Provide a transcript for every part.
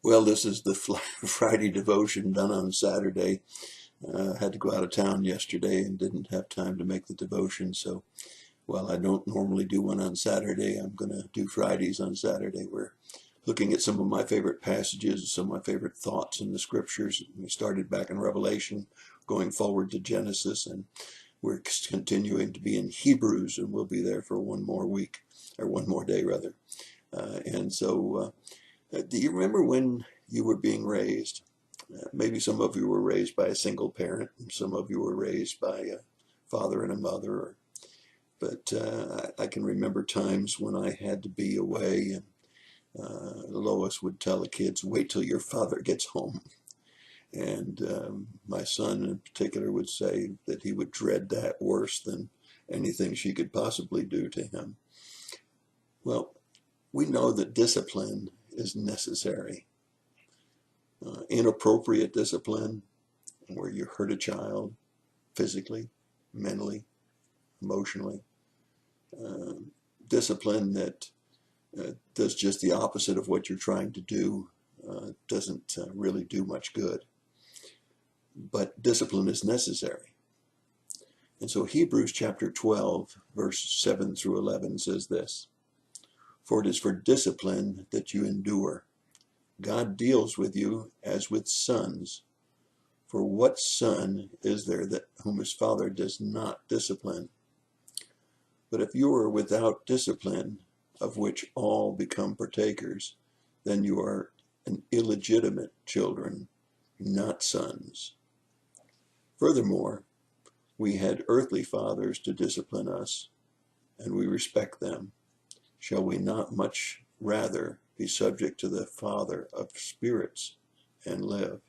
Well, this is the Friday devotion done on Saturday. Had to go out of town yesterday and didn't have time to make the devotion. So while I don't normally do one on Saturday, I'm going to do Fridays on Saturday. We're looking at some of my favorite passages, some of my favorite thoughts in the scriptures. We started back in Revelation, going forward to Genesis, and we're continuing to be in Hebrews, and we'll be there for one more week, or one more day rather. Do you remember when you were being raised? Maybe some of you were raised by a single parent, and some of you were raised by a father and a mother. But I can remember times when I had to be away, and Lois would tell the kids, "Wait till your father gets home." And my son in particular would say that he would dread that worse than anything she could possibly do to him. Well, we know that discipline is necessary. Inappropriate discipline, where you hurt a child physically, mentally, emotionally. Discipline that does just the opposite of what you're trying to do doesn't really do much good. But discipline is necessary. And so Hebrews chapter 12, verses 7 through 11 says this: "For it is for discipline that you endure. God deals with you as with sons. For what son is there that whom his father does not discipline? But if you are without discipline, of which all become partakers, then you are an illegitimate children, not sons. Furthermore, we had earthly fathers to discipline us, and we respect them. Shall we not much rather be subject to the Father of spirits and live?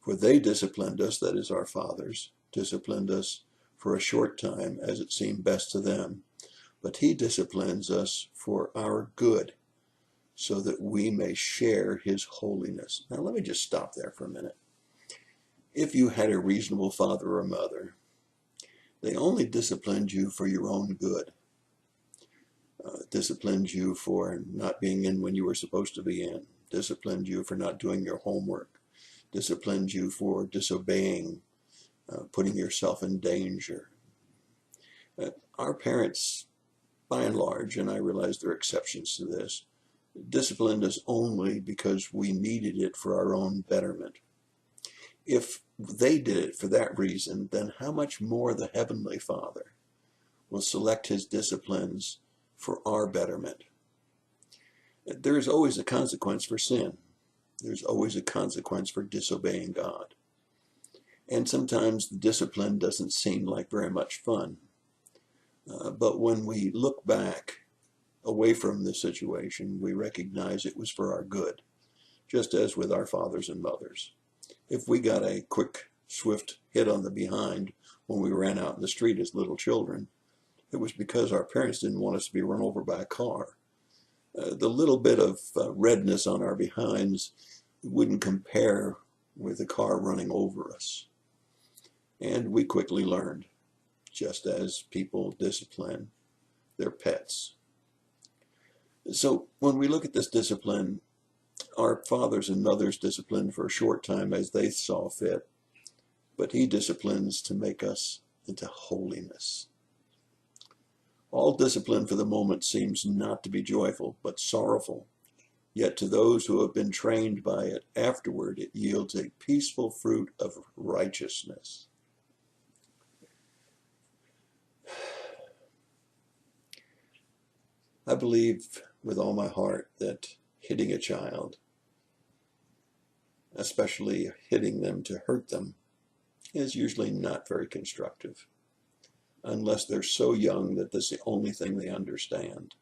For they disciplined us," that is, our fathers, "disciplined us for a short time as it seemed best to them. But he disciplines us for our good, so that we may share his holiness." Now let me just stop there for a minute. If you had a reasonable father or mother, they only disciplined you for your own good. Disciplined you for not being in when you were supposed to be in, disciplined you for not doing your homework, disciplined you for disobeying, putting yourself in danger. Our parents, by and large, and I realize there are exceptions to this, disciplined us only because we needed it for our own betterment. If they did it for that reason, then how much more the Heavenly Father will select his disciplines for our betterment. There is always a consequence for sin. There's always a consequence for disobeying God. And sometimes the discipline doesn't seem like very much fun. But when we look back away from the situation, we recognize it was for our good, just as with our fathers and mothers. If we got a quick, swift hit on the behind when we ran out in the street as little children, it was because our parents didn't want us to be run over by a car. The little bit of redness on our behinds wouldn't compare with a car running over us. And we quickly learned, just as people discipline their pets. So when we look at this discipline, our fathers and mothers disciplined for a short time as they saw fit, but he disciplines to make us into holiness. All discipline for the moment seems not to be joyful, but sorrowful. Yet to those who have been trained by it, afterward it yields a peaceful fruit of righteousness. I believe with all my heart that hitting a child, especially hitting them to hurt them, is usually not very constructive, unless they're so young that this is the only thing they understand.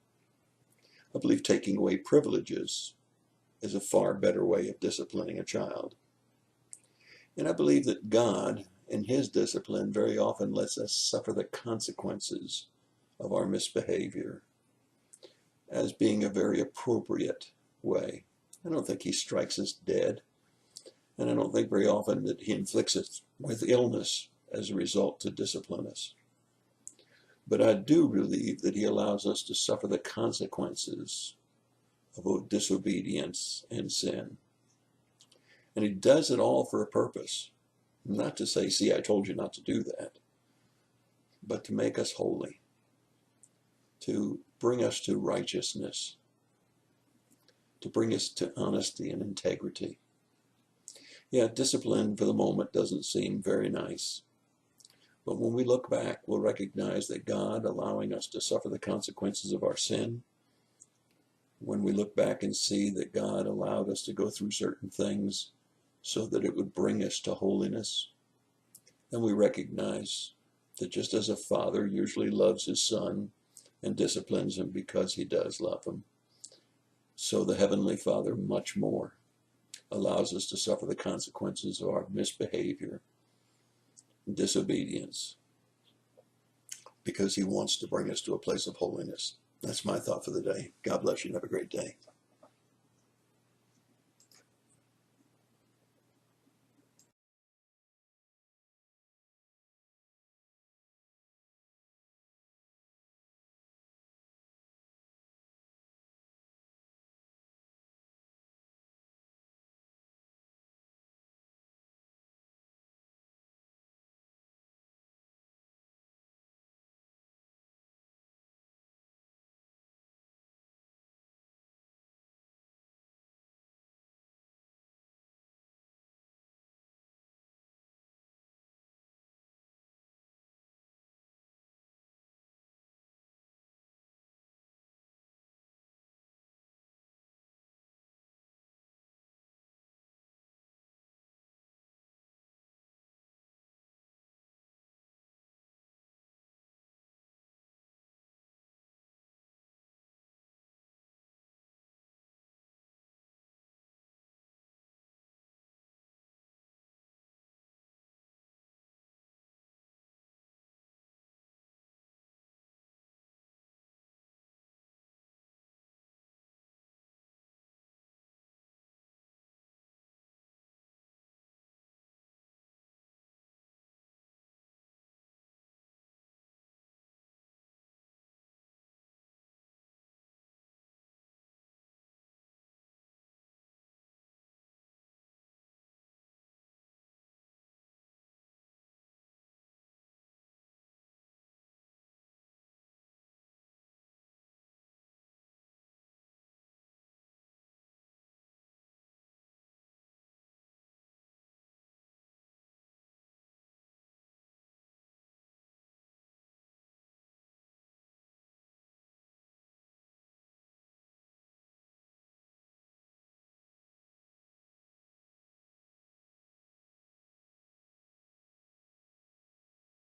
I believe taking away privileges is a far better way of disciplining a child. And I believe that God, in his discipline, very often lets us suffer the consequences of our misbehavior as being a very appropriate way. I don't think he strikes us dead, and I don't think very often that he inflicts us with illness as a result to discipline us. But I do believe that he allows us to suffer the consequences of disobedience and sin. And he does it all for a purpose. Not to say, see, I told you not to do that, but to make us holy, to bring us to righteousness, to bring us to honesty and integrity. Yeah, discipline for the moment doesn't seem very nice. But when we look back, we'll recognize that God allowing us to suffer the consequences of our sin, when we look back and see that God allowed us to go through certain things so that it would bring us to holiness, then we recognize that just as a father usually loves his son and disciplines him because he does love him, so the Heavenly Father much more allows us to suffer the consequences of our misbehavior and disobedience because he wants to bring us to a place of holiness. That's my thought for the day. God bless you and have a great day.